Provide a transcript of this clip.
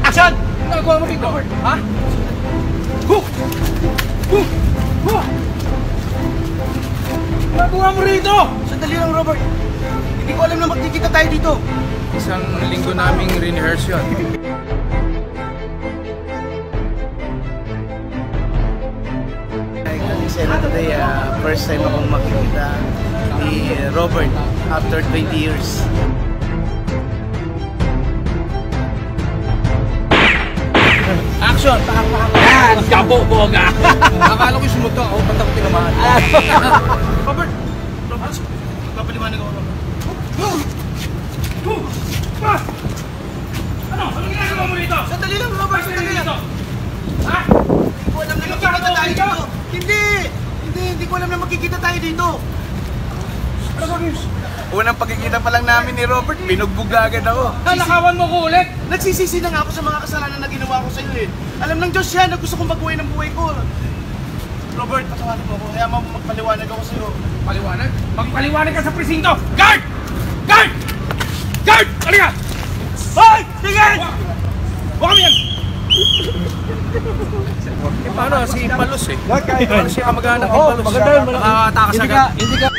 Action! Nagawa mo dito? Ha? Nagawa mo rito? Sandali lang, Robert. Hindi ko alam na magkikita tayo dito. Isang linggo naming rehearse yun. Sena today, first time akong makikita ni Robert after 20 years. Action! Yan! Kaboboga! Akala ko yung sumuto ako, ba't ako tinamaan? Robert! Robert! Magpapaliwanag ako, Robert. Ano? Anong ginagawa mo rito? Sandali lang, Robert! Sandali lang! Ha? Hindi ko alam na magkikita tayo dito! Hindi ko alam na magkikita tayo dito! Ano gagawin? Unang pagkikita pa lang namin ni Robert, binugbog agad ako. Nakawan mo ko ulit? Nagsisisi na nga ako sa mga kasalanan na ginawa ko sa iyo eh. Alam ng Diyos yan na gusto kong baguhin ang buhay ko. Robert, patawarin mo ako. Kaya magpaliwanag ako sa iyo. Paliwanag? Magpaliwanag ka sa presinto! Guard! Guard! Guard! Halika! Hoy! Tingin! Huwag kami yan! Paano si Palos eh? Paano siya kamag-anak ng Palos? Nakatakas agad. Hindi ka